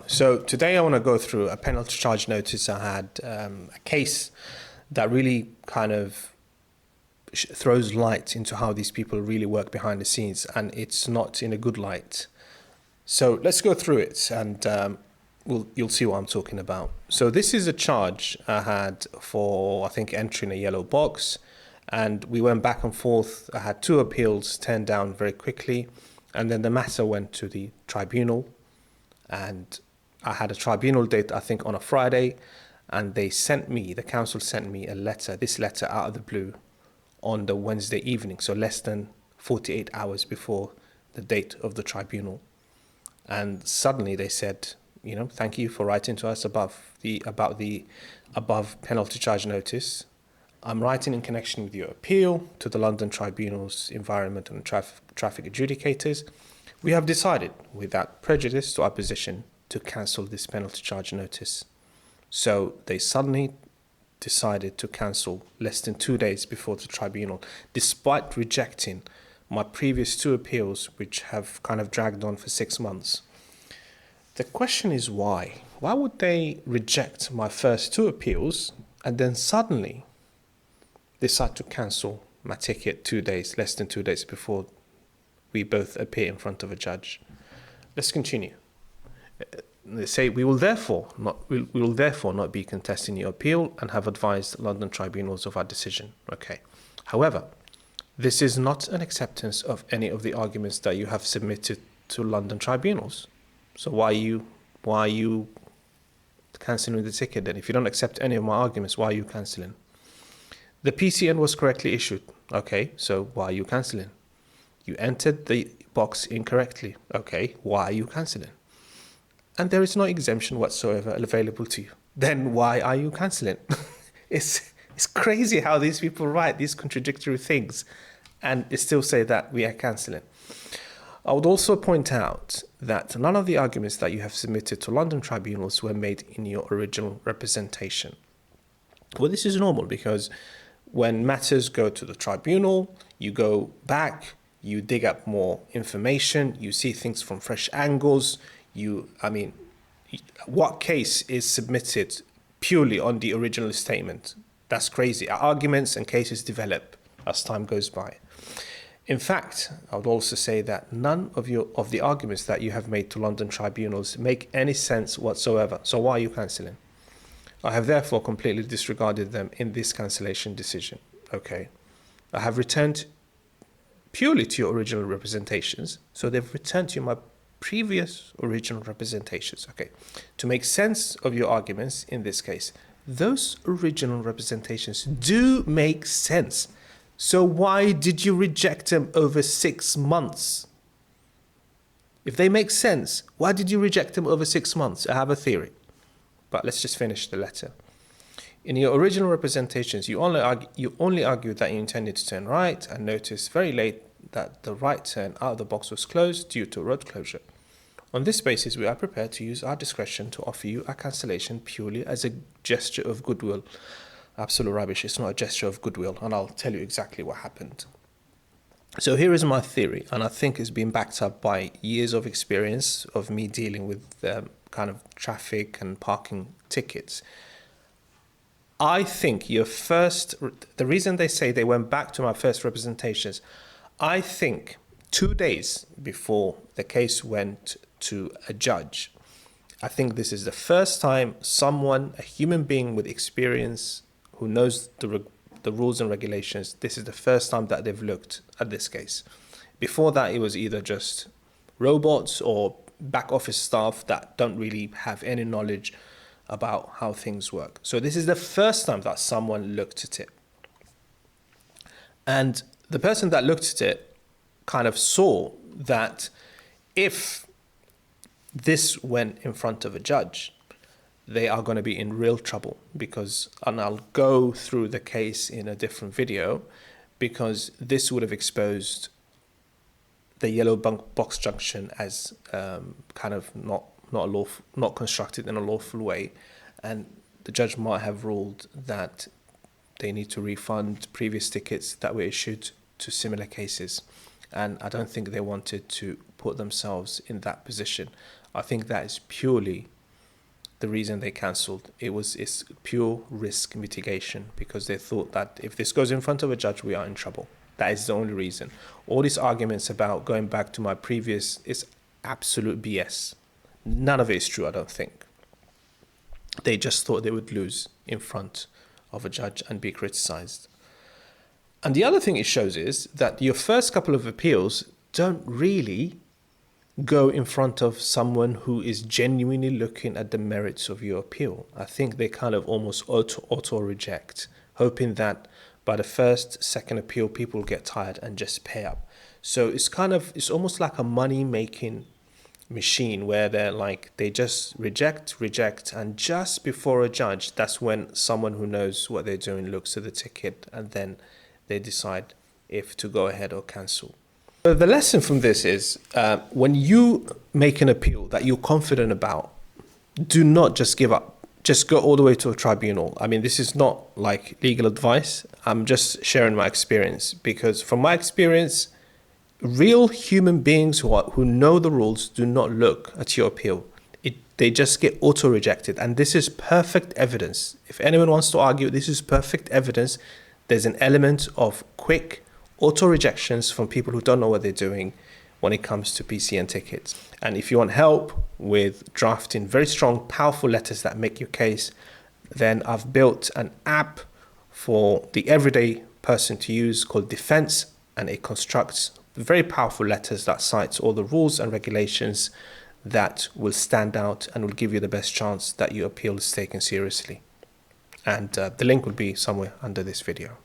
So today I want to go through a penalty charge notice. I had a case that really kind of throws light into how these people really work behind the scenes, and it's not in a good light. So let's go through it, and you'll see what I'm talking about. So this is a charge I had for, I think, entering a yellow box, and we went back and forth. I had two appeals turned down very quickly, and then the matter went to the tribunal, and I had a tribunal date, I think, on a Friday, and the council sent me this letter out of the blue on the Wednesday evening, so less than 48 hours before the date of the tribunal. And suddenly they said, thank you for writing to us about the above penalty charge notice. I'm writing in connection with your appeal to the London Tribunal's Environment and Traffic Adjudicators. We have decided, without prejudice to our position, to cancel this penalty charge notice. So they suddenly decided to cancel less than 2 days before the tribunal, despite rejecting my previous two appeals, which have kind of dragged on for 6 months. The question is why? Why would they reject my first two appeals and then suddenly decide to cancel my ticket less than 2 days before we both appear in front of a judge? Let's continue. They say we will therefore not be contesting your appeal and have advised London tribunals of our decision. Okay. However, this is not an acceptance of any of the arguments that you have submitted to London tribunals. So why are you cancelling the ticket then? If you don't accept any of my arguments, why are you cancelling? The PCN was correctly issued. Okay, so why are you cancelling? You entered the box incorrectly. Okay, why are you cancelling? And there is no exemption whatsoever available to you. Then why are you cancelling? It's crazy how these people write these contradictory things and still say that we are cancelling. I would also point out that none of the arguments that you have submitted to London tribunals were made in your original representation. Well, this is normal because when matters go to the tribunal, you go back, you dig up more information, you see things from fresh angles. What case is submitted purely on the original statement? That's crazy. Arguments and cases develop as time goes by. In fact, I would also say that none of the arguments that you have made to London tribunals make any sense whatsoever. So why are you cancelling? I have therefore completely disregarded them in this cancellation decision. Okay. I have returned purely to your original representations. So they've returned to my previous original representations. Okay. To make sense of your arguments in this case, those original representations do make sense. So why did you reject them over 6 months? If they make sense, why did you reject them over 6 months? I have a theory. But let's just finish the letter. In your original representations, you only argued that you intended to turn right and noticed very late that the right turn out of the box was closed due to road closure. On this basis, we are prepared to use our discretion to offer you a cancellation purely as a gesture of goodwill. Absolute rubbish. It's not a gesture of goodwill, and I'll tell you exactly what happened. So here is my theory, and I think it's been backed up by years of experience of me dealing with kind of traffic and parking tickets. I think the reason they say they went back to my first representations, I think 2 days before the case went to a judge, I think this is the first time someone, a human being with experience, who knows the rules and regulations, this is the first time that they've looked at this case. Before that, it was either just robots or back office staff that don't really have any knowledge about how things work. So this is the first time that someone looked at it. And the person that looked at it kind of saw that if this went in front of a judge, they are going to be in real trouble and I'll go through the case in a different video, because this would have exposed the yellow box junction as kind of not constructed in a lawful way, and the judge might have ruled that they need to refund previous tickets that were issued to similar cases. And I don't think they wanted to put themselves in that position. I think that is purely the reason they cancelled. It's pure risk mitigation, because they thought that if this goes in front of a judge, we are in trouble. That is the only reason. All these arguments about going back to my previous is absolute BS. None of it is true, I don't think. They just thought they would lose in front of a judge and be criticized. And the other thing it shows is that your first couple of appeals don't really go in front of someone who is genuinely looking at the merits of your appeal. I think they kind of almost auto reject, hoping that by the first, second appeal, people get tired and just pay up. So it's almost like a money making machine where they just reject, and just before a judge, that's when someone who knows what they're doing looks at the ticket, and then they decide if to go ahead or cancel. So the lesson from this is when you make an appeal that you're confident about, do not just give up. Just go all the way to a tribunal. I mean, this is not like legal advice. I'm just sharing my experience, because from my experience, real human beings who know the rules do not look at your appeal. They just get auto-rejected. And this is perfect evidence. If anyone wants to argue, this is perfect evidence. There's an element of quick auto-rejections from people who don't know what they're doing when it comes to PCN tickets. And if you want help with drafting very strong, powerful letters that make your case, then I've built an app for the everyday person to use called Defense, and it constructs very powerful letters that cites all the rules and regulations that will stand out and will give you the best chance that your appeal is taken seriously. And the link will be somewhere under this video.